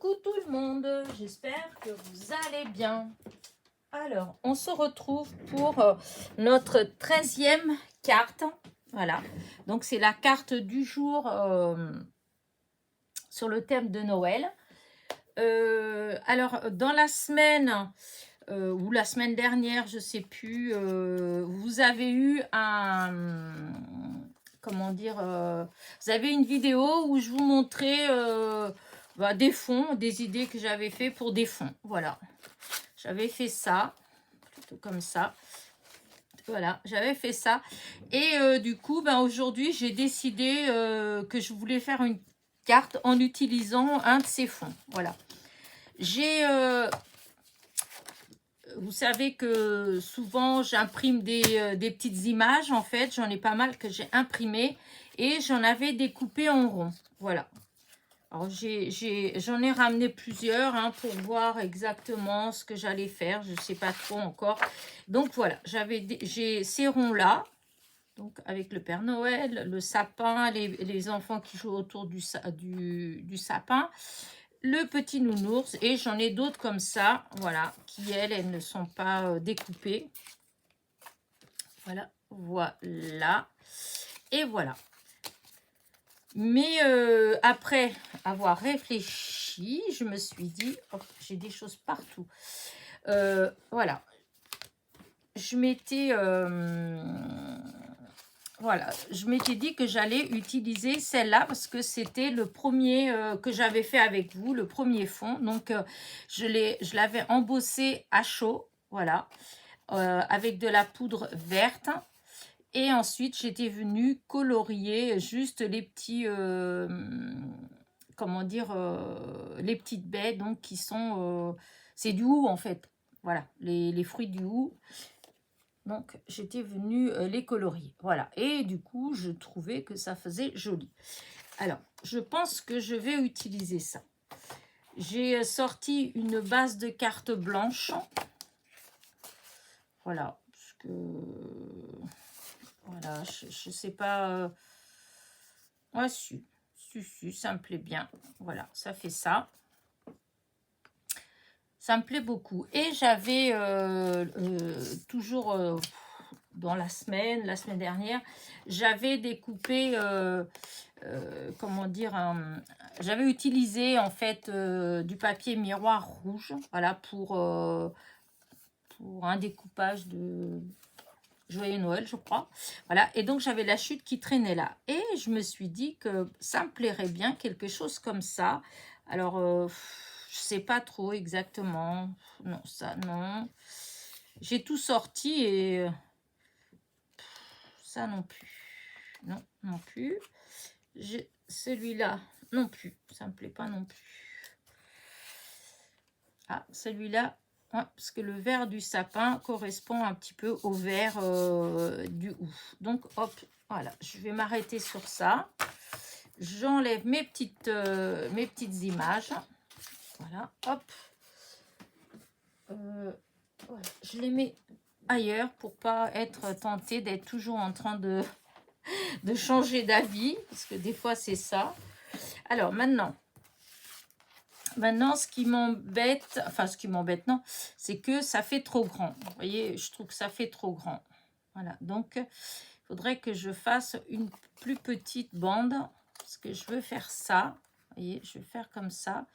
Coucou tout le monde, j'espère que vous allez bien. Alors, on se retrouve pour notre 13e carte. Voilà, donc c'est la carte du jour sur le thème de Noël. Alors, dans la semaine ou la semaine dernière, je ne sais plus, vous avez eu comment dire, vous avez une vidéo où je vous montrais des fonds, des idées que j'avais fait pour des fonds. Voilà, j'avais fait ça, plutôt comme ça. Voilà, j'avais fait ça. Et du coup, aujourd'hui, j'ai décidé que je voulais faire une carte en utilisant un de ces fonds. Voilà. Vous savez que souvent j'imprime des petites images. En fait, j'en ai pas mal que j'ai imprimé et j'en avais découpé en rond. Voilà. Alors j'en ai ramené plusieurs pour voir exactement ce que j'allais faire. Je ne sais pas trop encore. Donc voilà, j'ai ces ronds là. Donc avec le Père Noël, le sapin, les enfants qui jouent autour du sapin, le petit nounours, et j'en ai d'autres comme ça, voilà, qui elles ne sont pas découpées. Voilà, voilà, et voilà. Mais après avoir réfléchi, je me suis dit, oh, j'ai des choses partout. Voilà, je m'étais voilà, je m'étais dit que j'allais utiliser celle-là parce que c'était le premier que j'avais fait avec vous, le premier fond. Donc, je l'avais embossé à chaud, voilà, avec de la poudre verte. Et ensuite, j'étais venue colorier juste les petits, comment dire, les petites baies, donc qui sont, c'est du hou en fait. Voilà, les fruits du hou. Donc, j'étais venue les colorier. Voilà. Et du coup, je trouvais que ça faisait joli. Alors, je pense que je vais utiliser ça. J'ai sorti une base de cartes blanches. Voilà. Parce que... Voilà, je sais pas... Ouais, si, ça me plaît bien. Voilà, ça fait ça. Ça me plaît beaucoup. Et j'avais toujours... dans la semaine dernière, j'avais découpé, comment dire, j'avais utilisé en fait du papier miroir rouge, voilà, pour un découpage de Joyeux Noël, je crois. Voilà, et donc j'avais la chute qui traînait là. Et je me suis dit que ça me plairait bien, quelque chose comme ça. Alors, je sais pas trop exactement. Non, ça, non. J'ai tout sorti et... ça non plus. Non, non plus. Celui-là non plus. Ça me plaît pas non plus. Ah, celui-là, ouais, parce que le vert du sapin correspond un petit peu au vert du hou. Donc, hop, voilà. Je vais m'arrêter sur ça. J'enlève mes petites images. Voilà, hop. Voilà. Je les mets ailleurs pour pas être tentée d'être toujours en train de changer d'avis, parce que des fois c'est ça. Alors maintenant, ce qui m'embête, non, c'est que ça fait trop grand. Vous voyez, je trouve que ça fait trop grand. Voilà, donc il faudrait que je fasse une plus petite bande, parce que je veux faire ça. Vous voyez, je vais faire comme ça.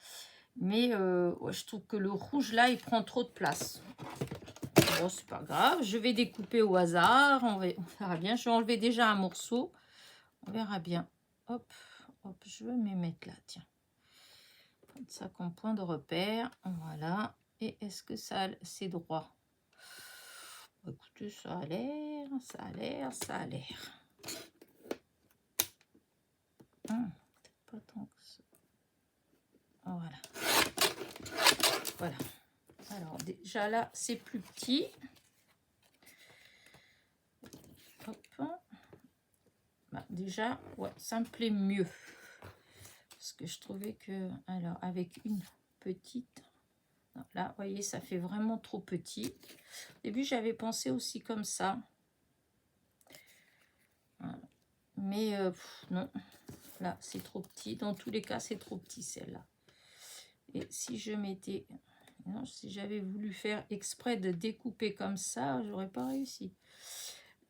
Mais ouais, je trouve que le rouge là, il prend trop de place. Bon, c'est pas grave, je vais découper au hasard, on verra bien. Je vais enlever déjà un morceau, on verra bien. Hop, hop, je vais me mettre là, tiens. Prendre ça comme point de repère, voilà. Et est-ce que ça c'est droit? Écoutez, ça a l'air. Pas tant que ça. Voilà. Voilà. Alors déjà là, c'est plus petit. Hop. Déjà, ouais, ça me plaît mieux. Parce que je trouvais que, alors, avec une petite, non, là, vous voyez, ça fait vraiment trop petit. Au début, j'avais pensé aussi comme ça. Voilà. Mais non, là, c'est trop petit. Dans tous les cas, c'est trop petit, celle-là. Et si je mettais... Non, si j'avais voulu faire exprès de découper comme ça, j'aurais pas réussi.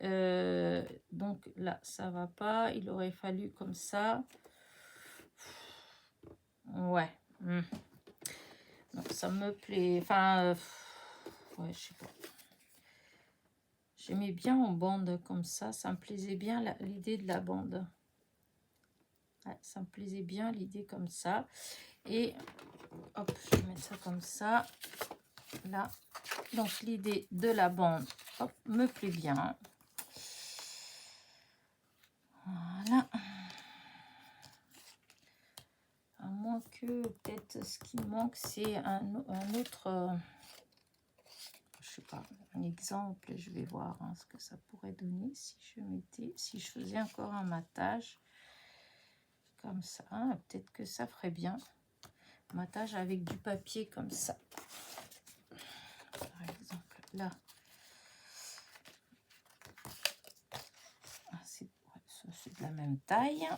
Donc là, ça va pas. Il aurait fallu comme ça. Ouais. Non, ça me plaît. Enfin, ouais, je sais pas. J'aimais bien en bande comme ça. Ça me plaisait bien l'idée de la bande. Ouais, ça me plaisait bien l'idée comme ça. Et hop, je vais mettre ça comme ça. Là. Donc l'idée de la bande, hop, me plaît bien. Voilà. À moins que peut-être ce qui manque, c'est un autre... je sais pas, un exemple, je vais voir hein, ce que ça pourrait donner si je faisais encore un matage comme ça, peut-être que ça ferait bien, matage avec du papier comme ça, par exemple, là, c'est de la même taille,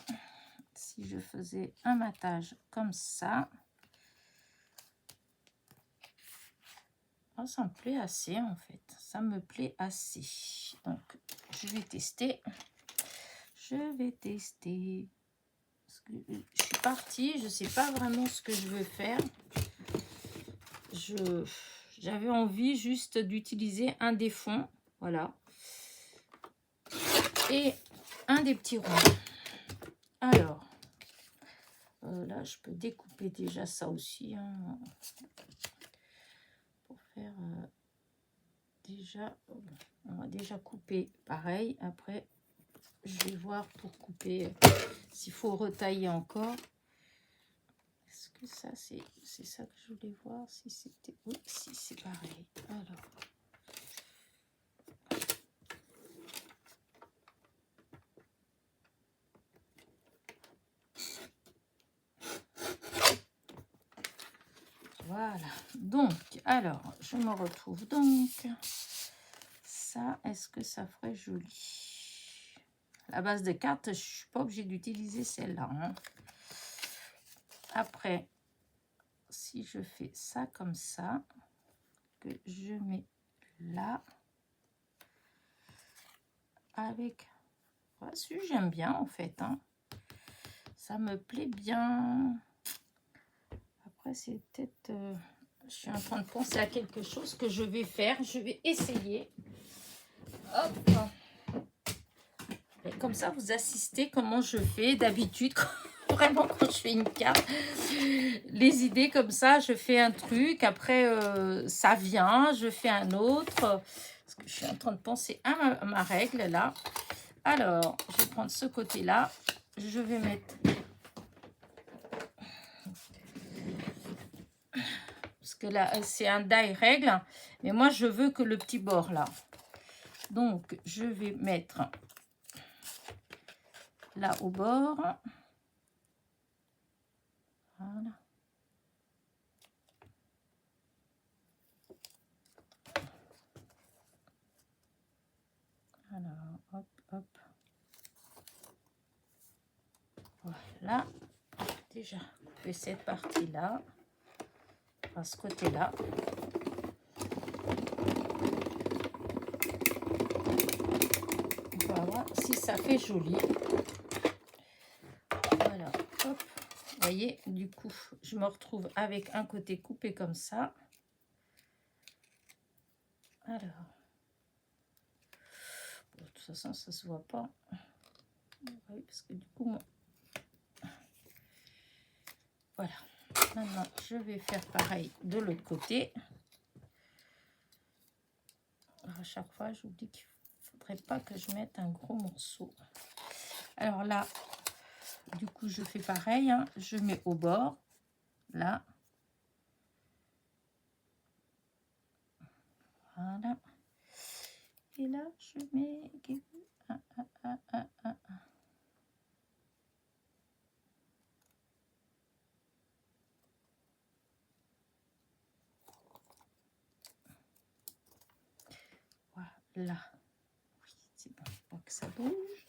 si je faisais un matage comme ça, ça me plaît assez en fait, ça me plaît assez. Donc je vais tester. Parce que je suis partie, je sais pas vraiment ce que je veux faire. J'avais envie juste d'utiliser un des fonds, voilà, et un des petits ronds. Alors là je peux découper déjà ça aussi hein, pour faire déjà, on va déjà couper pareil. Après je vais voir pour couper s'il faut retailler encore. Est-ce que ça c'est ça que je voulais voir, si c'était, oui, si c'est pareil. Alors voilà, donc alors je me retrouve donc ça. Est-ce que ça ferait joli? La base de cartes, je suis pas obligée d'utiliser celle-là hein. Après si je fais ça comme ça, que je mets là avec, voici, j'aime bien en fait hein. Ça me plaît bien. Après c'est peut-être je suis en train de penser à quelque chose que je vais faire, je vais essayer. Hop. Et comme ça vous assistez comment je fais d'habitude. Vraiment quand je fais une carte, les idées comme ça, je fais un truc, après ça vient, je fais un autre, parce que je suis en train de penser à ma règle là. Alors je vais prendre ce côté là, je vais mettre, parce que là c'est un die règle, mais moi je veux que le petit bord là, donc je vais mettre là au bord. Voilà. Alors, hop, hop. Voilà. Déjà, couper cette partie-là. À ce côté-là. On va voir si ça fait joli. Voilà, hop. Vous voyez, du coup, je me retrouve avec un côté coupé comme ça. Alors, bon, de toute façon, ça se voit pas. Oui, parce que du coup, moi... voilà. Maintenant, je vais faire pareil de l'autre côté. Alors, à chaque fois, je vous dis qu'il ne faudrait pas que je mette un gros morceau. Alors là, du coup, je fais pareil. Hein. Je mets au bord, là. Voilà. Et là, je mets un. Voilà. Oui, c'est bon. Faut que ça bouge.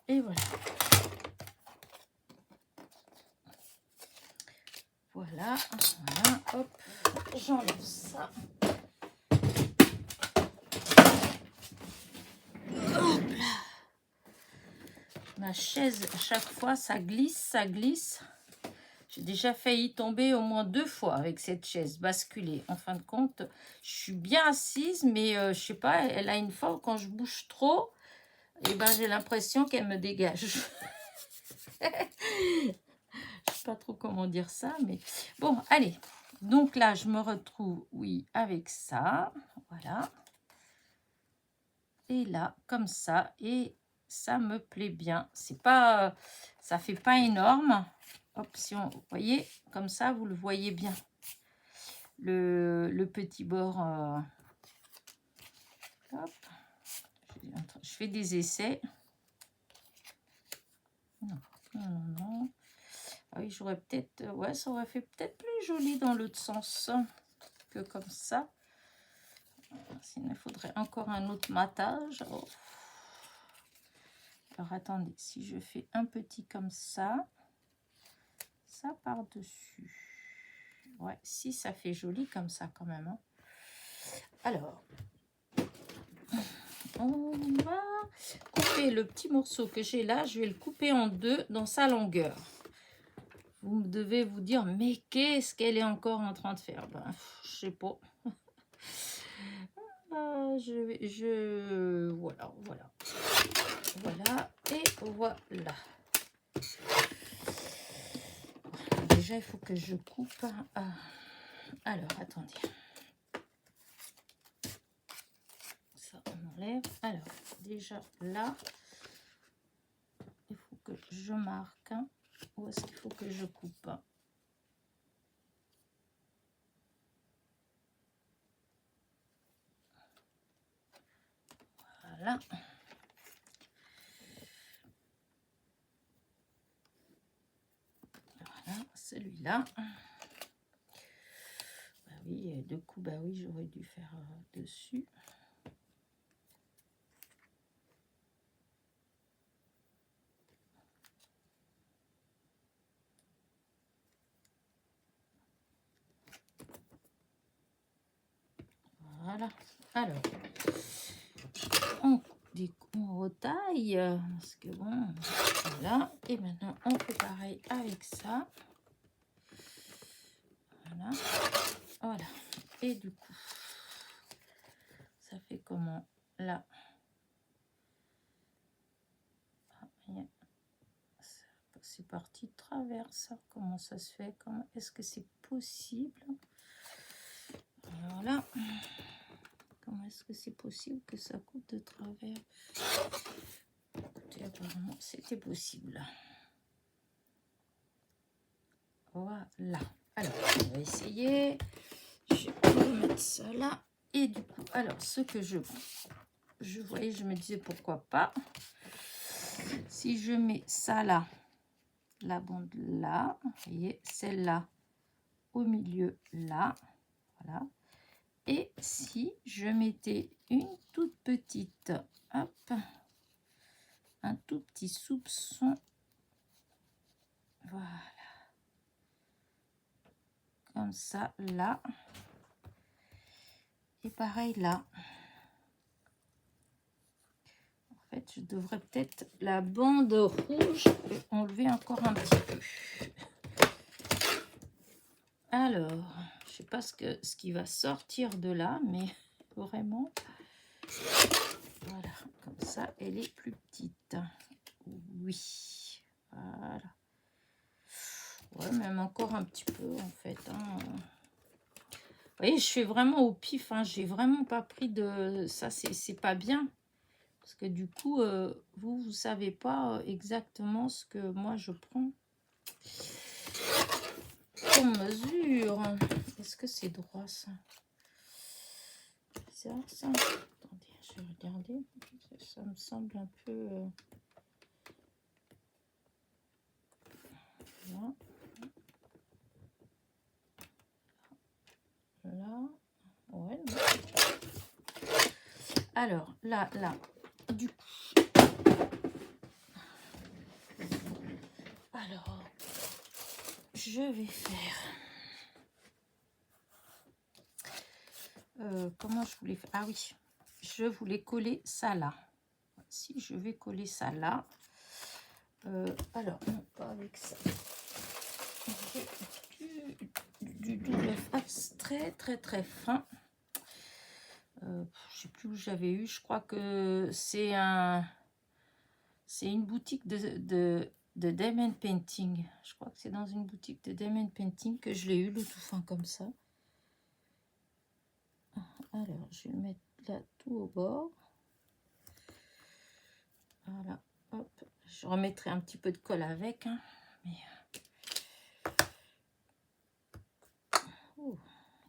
Et voilà. Voilà, voilà, hop, j'enlève ça. Hop là. Ma chaise, à chaque fois, ça glisse, ça glisse. J'ai déjà failli tomber au moins 2 fois avec cette chaise, basculer. En fin de compte, je suis bien assise, mais je sais pas, elle a une forme, quand je bouge trop, et ben, j'ai l'impression qu'elle me dégage. Je sais pas trop comment dire ça, mais bon, allez. Donc là, je me retrouve, oui, avec ça, voilà. Et là, comme ça, et ça me plaît bien. C'est pas, ça fait pas énorme. Hop, si on, vous voyez, comme ça, vous le voyez bien. Le petit bord. Hop. Je fais des essais. Non, non, non, non. Ah oui, j'aurais peut-être... ouais, ça aurait fait peut-être plus joli dans l'autre sens que comme ça. Sinon, il faudrait encore un autre matage. Oh. Alors, attendez. Si je fais un petit comme ça par-dessus. Ouais, si, ça fait joli comme ça quand même. Hein. Alors, on va couper le petit morceau que j'ai là. Je vais le couper en 2 dans sa longueur. Vous devez vous dire, mais qu'est-ce qu'elle est encore en train de faire? Ben, je sais pas. Voilà, voilà. Voilà, et voilà. Déjà, il faut que je coupe. Alors, attendez. Ça, on enlève. Alors, déjà, là, il faut que je marque. Où est-ce qu'il faut que je coupe? Voilà. Voilà, celui-là. Bah oui, du coup, bah oui, j'aurais dû faire dessus. Voilà. Alors, on retaille, parce que bon, voilà. Et maintenant, on fait pareil avec ça. Voilà. Voilà. Et du coup, ça fait comment? Là. C'est parti de travers, ça. Comment ça se fait? Est-ce que c'est possible? Voilà. Comment est-ce que c'est possible que ça coupe de travers? Écoutez, apparemment, c'était possible. Voilà. Alors, on va essayer. Je vais remettre ça là. Et du coup, alors, ce que je voyais, je me disais pourquoi pas. Si je mets ça là, la bande là, vous voyez, celle-là au milieu là, voilà. Et si je mettais une toute petite, hop, un tout petit soupçon, voilà, comme ça, là, et pareil là. En fait, je devrais peut-être la bande rouge enlever encore un petit peu. Alors, je sais pas ce qui va sortir de là, mais vraiment, voilà, comme ça, elle est plus petite. Oui, voilà. Ouais, même encore un petit peu en fait. Hein. Vous voyez, je fais vraiment au pif. Hein. J'ai vraiment pas pris de... Ça, c'est pas bien. Parce que du coup, vous savez pas exactement ce que moi je prends comme mesure. Est-ce que c'est droit ça? Bizarre ça. Attendez, je vais regarder. Ça me semble un peu... Là. Là. Ouais. Alors, là. Du coup. Alors, je vais faire... comment je voulais faire? Ah oui, je voulais coller ça là. Si je vais coller ça là. Alors, non, pas avec ça. J'ai du double face très fin. Je sais plus où j'avais eu. Je crois que c'est une boutique de Diamond Painting. Je crois que c'est dans une boutique de Diamond Painting que je l'ai eu, le tout fin comme ça. Alors, je vais le mettre là tout au bord. Voilà, hop. Je remettrai un petit peu de colle avec. Hein, mais... Oh,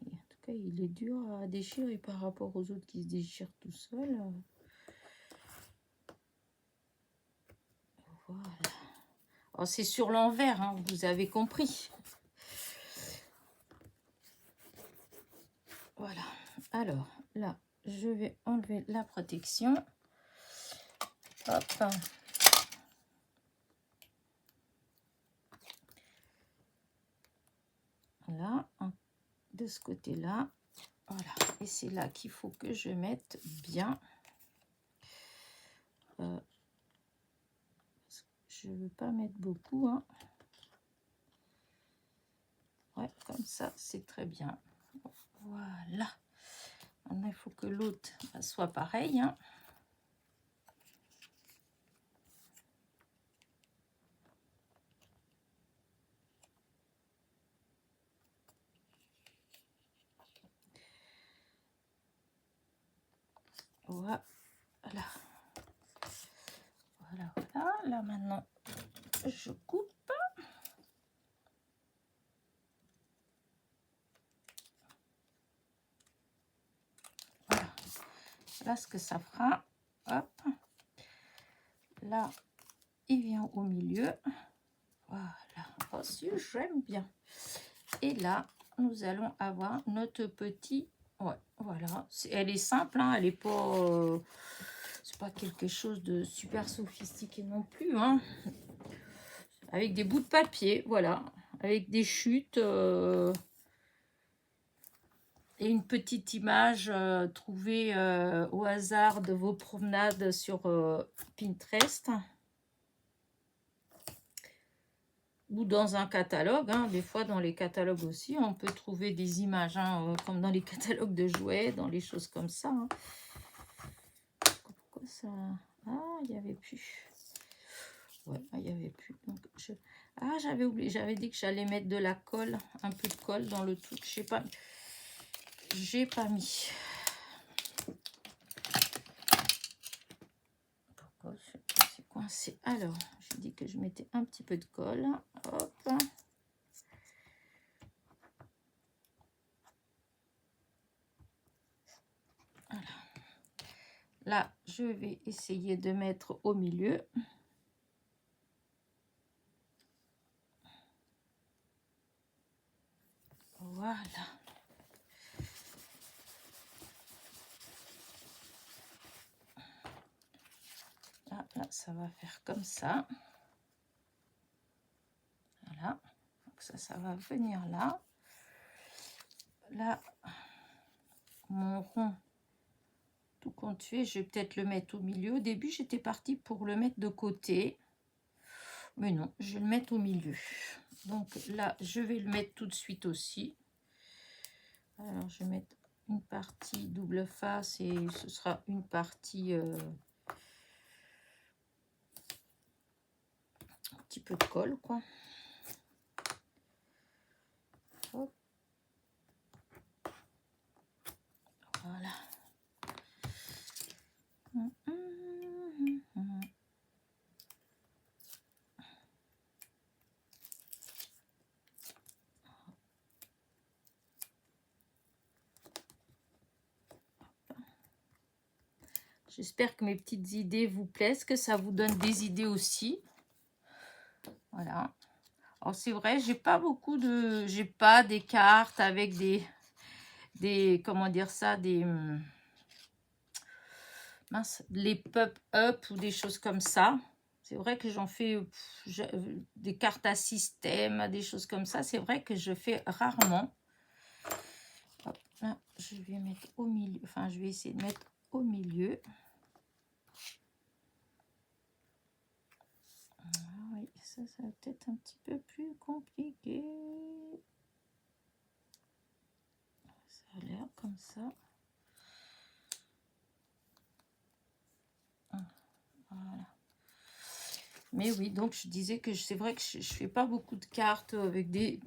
en tout cas, il est dur à déchirer par rapport aux autres qui se déchirent tout seuls. Voilà. Oh, c'est sur l'envers, hein, vous avez compris. Voilà. Alors, là, je vais enlever la protection. Hop. Là, de ce côté-là. Voilà. Et c'est là qu'il faut que je mette bien. Je ne veux pas mettre beaucoup. Hein. Ouais, comme ça, c'est très bien. Voilà. Maintenant, il faut que l'autre soit pareil. Hein. Voilà. Voilà. Là, maintenant, je coupe. Voilà. Là, ce que ça fera. Hop. Là, il vient au milieu. Voilà. Oh, si, j'aime bien. Et là, nous allons avoir notre petit... Ouais, voilà. Elle est simple, hein, elle n'est pas... c'est pas quelque chose de super sophistiqué non plus, hein. Avec des bouts de papier, voilà. Avec des chutes... et une petite image trouvée au hasard de vos promenades sur Pinterest. Ou dans un catalogue, hein. Des fois dans les catalogues aussi, on peut trouver des images, hein, comme dans les catalogues de jouets, dans les choses comme ça. Hein. Pourquoi ça... Ah, il n'y avait plus. Ouais, il n'y avait plus. Donc ah, j'avais oublié, j'avais dit que j'allais mettre de la colle, un peu de colle dans le truc. Je sais pas. J'ai pas mis. Pourquoi c'est coincé? Alors, j'ai dit que je mettais un petit peu de colle. Hop. Voilà. Là, je vais essayer de mettre au milieu. Voilà. Là, ça va faire comme ça. Voilà. Donc ça va venir là. Là, mon rond tout compte fait, je vais peut-être le mettre au milieu. Au début, j'étais partie pour le mettre de côté. Mais non, je vais le mettre au milieu. Donc là, je vais le mettre tout de suite aussi. Alors, je vais mettre une partie double face et ce sera une partie... un petit peu de colle, quoi. Hop. Voilà. J'espère que mes petites idées vous plaisent, que ça vous donne des idées aussi. Voilà. Alors c'est vrai, j'ai pas beaucoup de... J'ai pas des cartes avec des comment dire ça, des... mince, les pop-up ou des choses comme ça. C'est vrai que j'en fais des cartes à système, des choses comme ça. C'est vrai que je fais rarement. Hop, là, je vais mettre au milieu. Enfin, je vais essayer de mettre au milieu. Ah oui, ça va peut-être un petit peu plus compliqué. Ça a l'air comme ça. Voilà. Mais oui, donc je disais que c'est vrai que je fais pas beaucoup de cartes avec des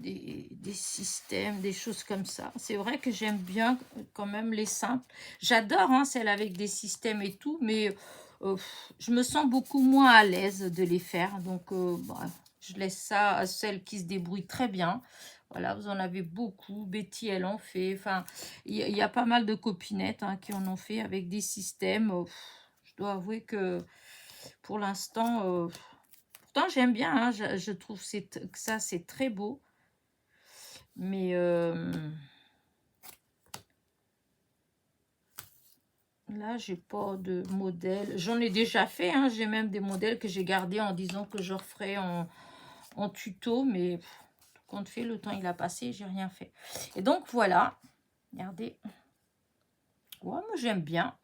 systèmes, des choses comme ça. C'est vrai que j'aime bien quand même les simples. J'adore hein, celles avec des systèmes et tout, mais je me sens beaucoup moins à l'aise de les faire. Donc bah, je laisse ça à celles qui se débrouillent très bien. Voilà, vous en avez beaucoup. Betty, elle en fait. Enfin, il y a pas mal de copinettes hein, qui en ont fait avec des systèmes. Je dois avouer que pour l'instant... pourtant, j'aime bien, hein, je trouve que ça, c'est très beau. Mais là, j'ai pas de modèle. J'en ai déjà fait, hein, j'ai même des modèles que j'ai gardés en disant que je referai en tuto. Mais tout compte fait, le temps, il a passé, j'ai rien fait. Et donc, voilà. Regardez. Ouais, moi, j'aime bien.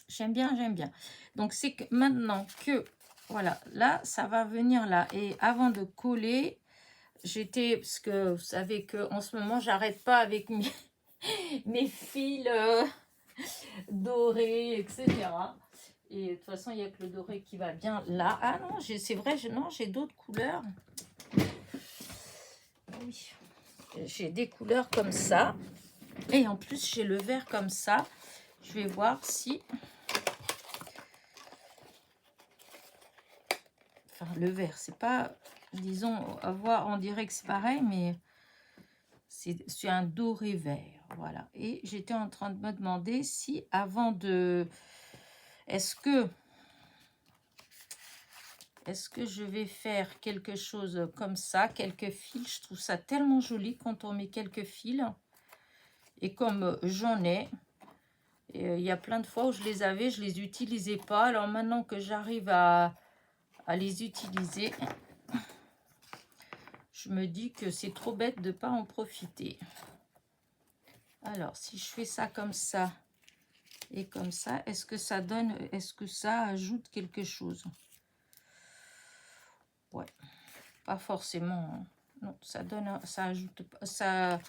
J'aime bien, j'aime bien. Donc, c'est que maintenant que... Voilà, là, ça va venir là. Et avant de coller... J'étais, parce que vous savez qu'en ce moment, j'arrête pas avec mes fils dorés, etc. Et de toute façon, il n'y a que le doré qui va bien là. Ah non, c'est vrai, non, j'ai d'autres couleurs. Oui, j'ai des couleurs comme ça. Et en plus, j'ai le vert comme ça. Je vais voir si... Enfin, le vert, c'est pas... Disons, à voir, on dirait que c'est pareil, mais... C'est un doré vert, voilà. Et j'étais en train de me demander si avant de... Est-ce que je vais faire quelque chose comme ça, quelques fils? Je trouve ça tellement joli quand on met quelques fils. Et comme j'en ai, il y a plein de fois où je les avais, je les utilisais pas. Alors maintenant que j'arrive à les utiliser, je me dis que c'est trop bête de ne pas en profiter. Alors, si je fais ça comme ça et comme ça, est-ce que ça donne, est-ce que ça ajoute quelque chose? Ouais, pas forcément. Non, ça donne, ça ajoute, ça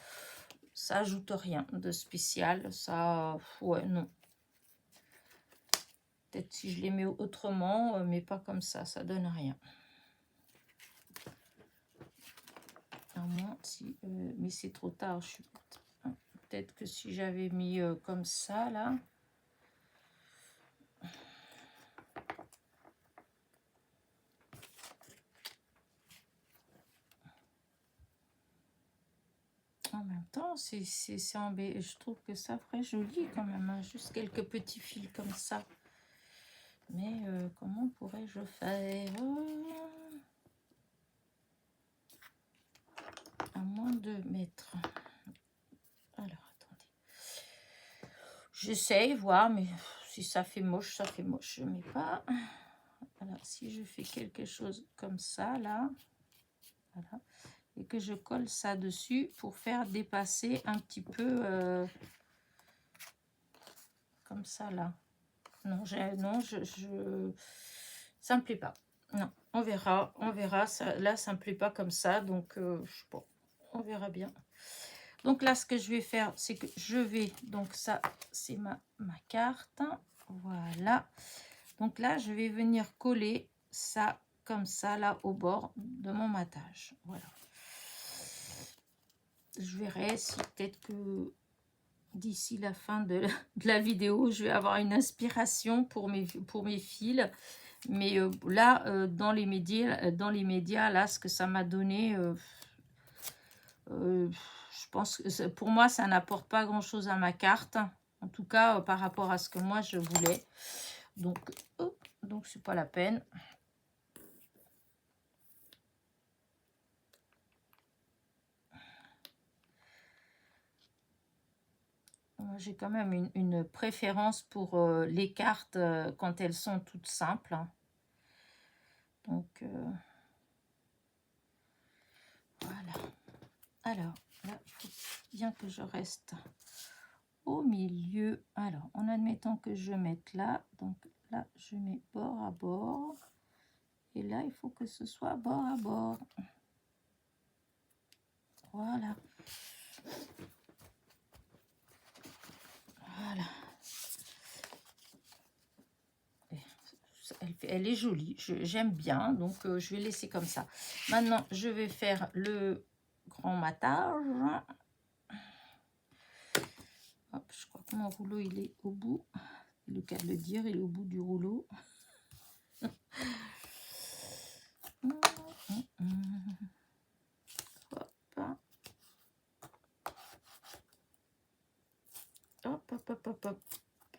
ajoute rien de spécial. Ça, ouais, non. Peut-être si je les mets autrement, mais pas comme ça donne rien. À moins si, mais c'est trop tard. Je suis peut-être que si j'avais mis comme ça là. En même temps, je trouve que ça ferait joli quand même, hein, juste quelques petits fils comme ça. Mais comment pourrais-je faire à moins de mettre... Alors, attendez. J'essaye, voir, mais si ça fait moche, ça fait moche. Je ne mets pas... Alors, si je fais quelque chose comme ça, là... Voilà. Et que je colle ça dessus pour faire dépasser un petit peu comme ça là. Non, ça me plaît pas. Non, on verra. Ça, là, ça me plaît pas comme ça, donc je sais pas, on verra bien. Donc là, ce que je vais faire, c'est que je vais, donc ça, c'est ma carte. Voilà. Donc là, je vais venir coller ça comme ça là au bord de mon matage. Voilà. Je verrai si peut-être que d'ici la fin de la vidéo, je vais avoir une inspiration pour mes fils. Mais là, dans les médias, là, ce que ça m'a donné, je pense que pour moi, ça n'apporte pas grand-chose à ma carte. En tout cas, par rapport à ce que moi, je voulais. Donc, c'est pas la peine. J'ai quand même une préférence pour les cartes quand elles sont toutes simples. Donc, voilà. Alors, là, il faut bien que je reste au milieu. Alors, en admettant que je mette là, donc là, je mets bord à bord. Et là, il faut que ce soit bord à bord. Voilà. Voilà. Elle est jolie, j'aime bien, donc je vais laisser comme ça. Maintenant, je vais faire le grand matage. Hop, je crois que mon rouleau, il est au bout. Le cas de le dire, il est au bout du rouleau. Hop. Hop, hop, hop, hop, hop.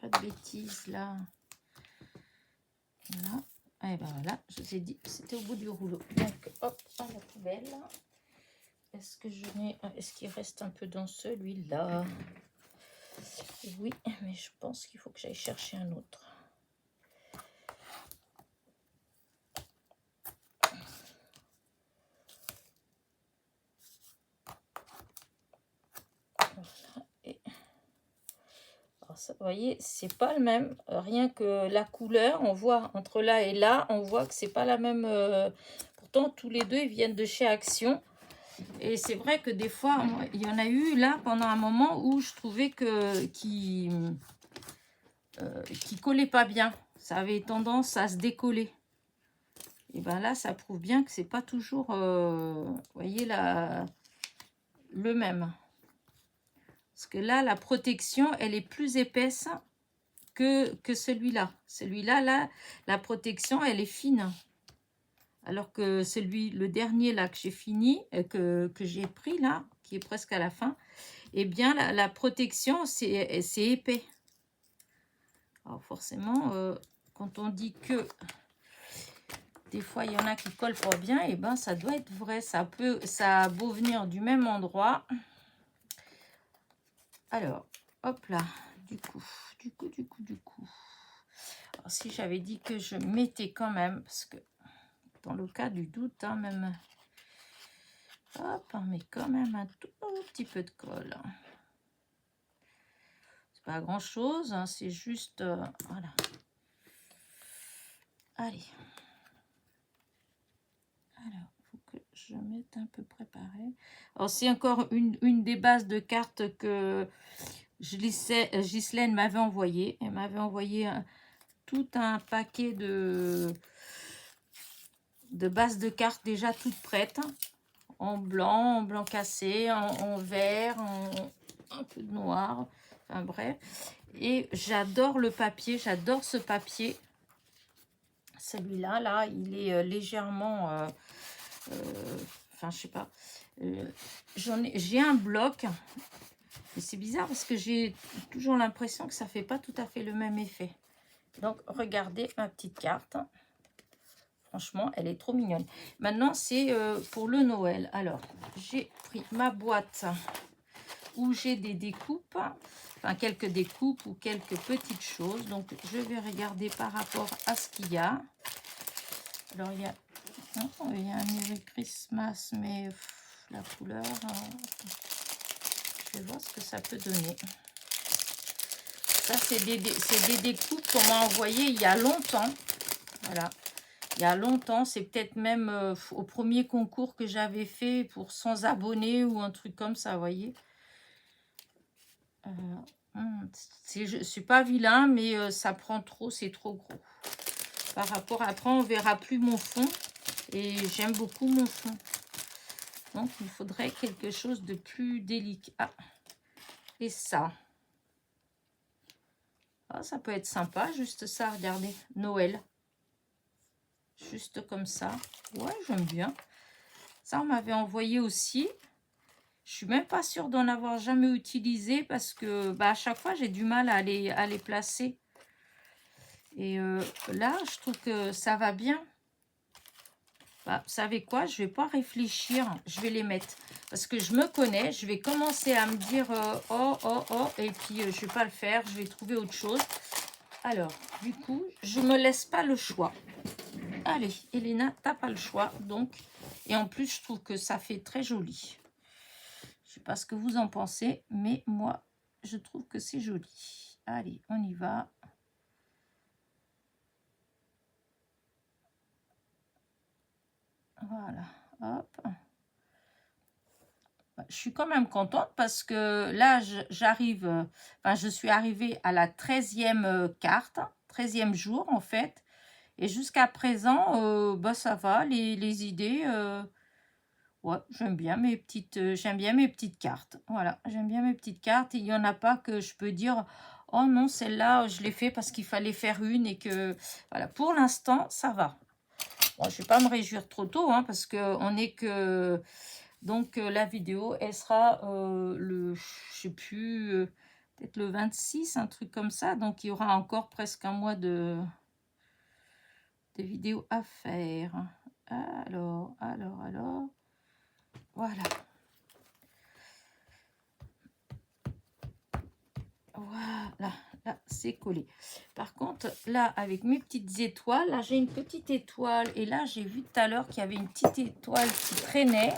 Pas de bêtises, là. Voilà. Et ben voilà, je vous ai dit, c'était au bout du rouleau. Donc, hop, à la poubelle. Est-ce que je mets... Est-ce qu'il reste un peu dans celui-là? Oui, mais je pense qu'il faut que j'aille chercher un autre. Ça, vous voyez, c'est pas le même. Rien que la couleur, on voit entre là et là, on voit que c'est pas la même. Pourtant, tous les deux, ils viennent de chez Action. Et c'est vrai que des fois, il y en a eu là pendant un moment où je trouvais que qui collait pas bien. Ça avait tendance à se décoller. Et ben là, ça prouve bien que c'est pas toujours, vous voyez, le même. Parce que là, la protection, elle est plus épaisse que celui-là. Celui-là, là, la protection, elle est fine. Alors que le dernier, là, que j'ai fini, que j'ai pris, là, qui est presque à la fin, eh bien, la protection, c'est épais. Alors, forcément, quand on dit que des fois, il y en a qui collent pas bien, et ben, ça doit être vrai. Ça a beau venir du même endroit. Alors, hop là, du coup. Alors, si j'avais dit que je mettais quand même, parce que dans le cas du doute, hein, même, hop, on met quand même un tout petit peu de colle. C'est pas grand chose, hein, c'est juste, voilà. Allez. Alors, il faut que je mette un peu préparé. Alors, c'est encore une des bases de cartes que Ghislaine m'avait envoyé. Elle m'avait envoyé tout un paquet de bases de cartes déjà toutes prêtes. En blanc cassé, en vert, un peu de noir. Enfin bref. Et j'adore le papier, j'adore ce papier. Celui-là, là, il est légèrement... enfin, je sais pas. J'ai un bloc. Et c'est bizarre parce que j'ai toujours l'impression que ça fait pas tout à fait le même effet. Donc, regardez ma petite carte. Franchement, elle est trop mignonne. Maintenant, c'est pour le Noël. Alors, j'ai pris ma boîte où j'ai des découpes. Enfin, quelques découpes ou quelques petites choses. Donc, je vais regarder par rapport à ce qu'il y a. Alors, il y a un Merry Christmas, mais la couleur... je vais voir ce que ça peut donner. Ça, c'est des découpes qu'on m'a envoyées il y a longtemps. Voilà. Il y a longtemps, c'est peut-être même au premier concours que j'avais fait pour 100 abonnés ou un truc comme ça, vous voyez. Je ne suis pas vilain, mais ça prend trop, c'est trop gros. Par rapport, après, on ne verra plus mon fond. Et j'aime beaucoup mon fond. Donc, il faudrait quelque chose de plus délicat. Ah, et ça. Ah, ça peut être sympa, juste ça, regardez. Noël. Juste comme ça. Ouais, j'aime bien. Ça, on m'avait envoyé aussi. Je suis même pas sûre d'en avoir jamais utilisé parce que à chaque fois, j'ai du mal à les placer. Et là, je trouve que ça va bien. Vous savez quoi? Je vais pas réfléchir. Je vais les mettre. Parce que je me connais. Je vais commencer à me dire oh. Et puis, je vais pas le faire. Je vais trouver autre chose. Alors, du coup, je me laisse pas le choix. allez, Elena, t'as pas le choix. Donc, et en plus, je trouve que ça fait très joli. Je sais pas ce que vous en pensez, mais moi, je trouve que c'est joli. Allez, on y va. Voilà, hop. Je suis quand même contente parce que là, j'arrive, enfin, je suis arrivée à la 13e carte, 13e jour en fait. Et jusqu'à présent, bah, ça va, les idées, ouais, j'aime bien mes petites cartes. Voilà, j'aime bien mes petites cartes. Il n'y en a pas que je peux dire, oh non, celle-là, je l'ai fait parce qu'il fallait faire une et que, voilà, pour l'instant, ça va. Bon, je ne vais pas me réjouir trop tôt, hein, parce qu'on n'est que... Donc, la vidéo, elle sera je sais plus, peut-être le 26, un truc comme ça. Donc, il y aura encore presque un mois de vidéos à faire. Alors. Voilà. Voilà, là, c'est collé. Par contre, là, avec mes petites étoiles, là, j'ai une petite étoile. Et là, j'ai vu tout à l'heure qu'il y avait une petite étoile qui traînait.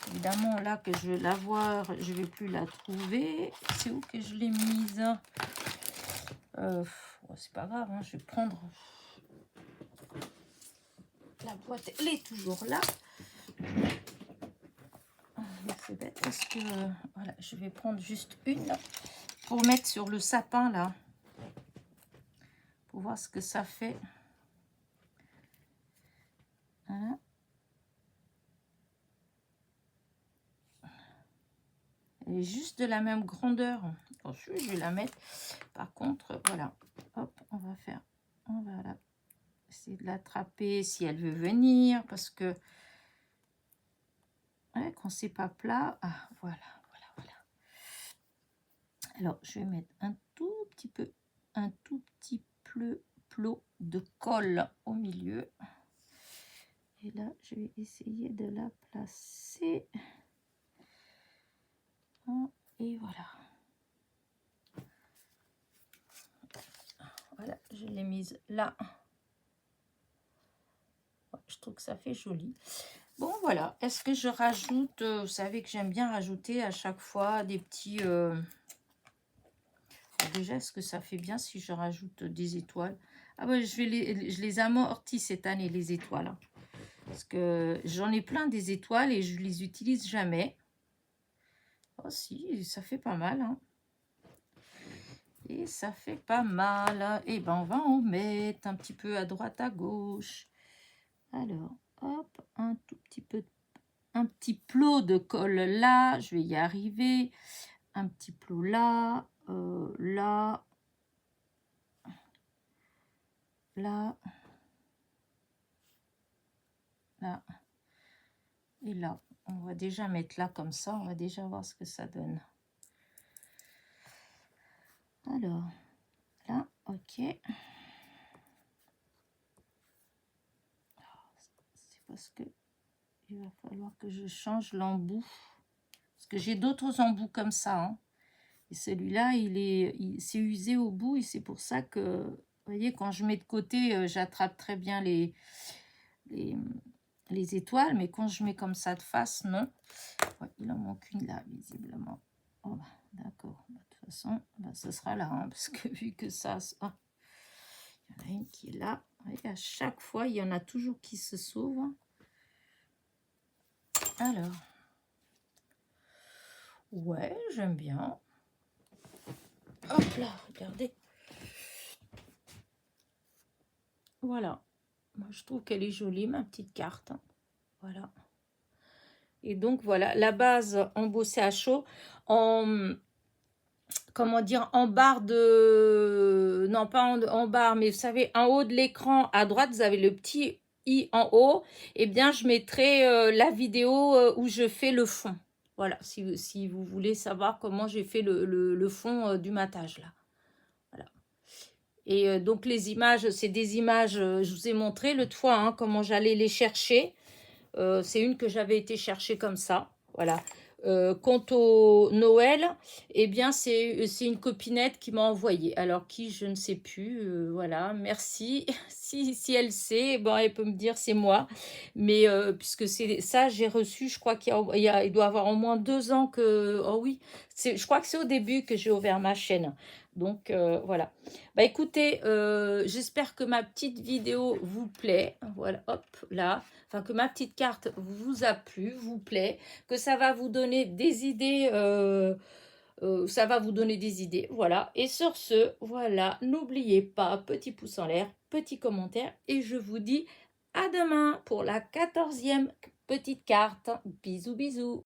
Évidemment, là, que je veux la voir, je ne vais plus la trouver. C'est où que je l'ai mise? C'est pas grave, hein, je vais prendre... La boîte, elle est toujours là. C'est bête parce que... voilà, je vais prendre juste une pour mettre sur le sapin, là. Pour voir ce que ça fait. Voilà. Elle est juste de la même grandeur. Ensuite, je vais la mettre. Par contre, voilà. Hop, on va essayer de l'attraper si elle veut venir. Parce que ouais, quand c'est pas plat. Ah, voilà. Alors, je vais mettre un tout petit plot de colle au milieu. Et là, je vais essayer de la placer. Et voilà. Voilà, je l'ai mise là. Je trouve que ça fait joli. Bon, voilà. Est-ce que je rajoute... vous savez que j'aime bien rajouter à chaque fois des petits... Déjà, est-ce que ça fait bien si je rajoute des étoiles? Ah ouais, je les amortis cette année, les étoiles. Hein. Parce que j'en ai plein des étoiles et je les utilise jamais. Oh si, ça fait pas mal. Hein. Et ça fait pas mal. Et ben, on va en mettre un petit peu à droite, à gauche. Alors, hop, un petit plot de colle là. Je vais y arriver. Un petit plot là. Là. Là. Là. Et là. On va déjà mettre là comme ça. On va déjà voir ce que ça donne. Alors, là, ok. C'est parce que il va falloir que je change l'embout. Parce que j'ai d'autres embouts comme ça. Hein. Et celui-là, il s'est usé au bout. Et c'est pour ça que, vous voyez, quand je mets de côté, j'attrape très bien les étoiles. Mais quand je mets comme ça de face, non. Ouais, il en manque une là, visiblement. Oh, d'accord. De toute façon, ce sera là. Hein, parce que vu que ça... Ah, il y en a une qui est là. Et à chaque fois, il y en a toujours qui se sauvent. Alors. Ouais, j'aime bien. Hop là, regardez. Voilà. Moi, je trouve qu'elle est jolie, ma petite carte. Voilà. Et donc, voilà. La base embossée à chaud. Comment dire, en barre de... Non, pas en barre, mais vous savez, en haut de l'écran, à droite, vous avez le petit i en haut. Eh bien, je mettrai la vidéo où je fais le fond. Voilà, si vous voulez savoir comment j'ai fait le fond du matage, là. Voilà. Et donc, les images, c'est des images, je vous ai montré l'autre fois, hein, comment j'allais les chercher. C'est une que j'avais été chercher comme ça. Voilà. quant au Noël, eh bien, c'est une copinette qui m'a envoyé. Alors, qui, je ne sais plus. Voilà, merci. Si elle sait, bon, elle peut me dire c'est moi. Mais puisque c'est ça, j'ai reçu, je crois il doit avoir au moins 2 ans que... Oh oui, je crois que c'est au début que j'ai ouvert ma chaîne. Donc, voilà. Bah écoutez, j'espère que ma petite vidéo vous plaît. Voilà, hop, là. Enfin, que ma petite carte vous a plu, vous plaît, que ça va vous donner des idées, ça va vous donner des idées, voilà. Et sur ce, voilà, n'oubliez pas, petit pouce en l'air, petit commentaire, et je vous dis à demain pour la 14e petite carte. Bisous, bisous.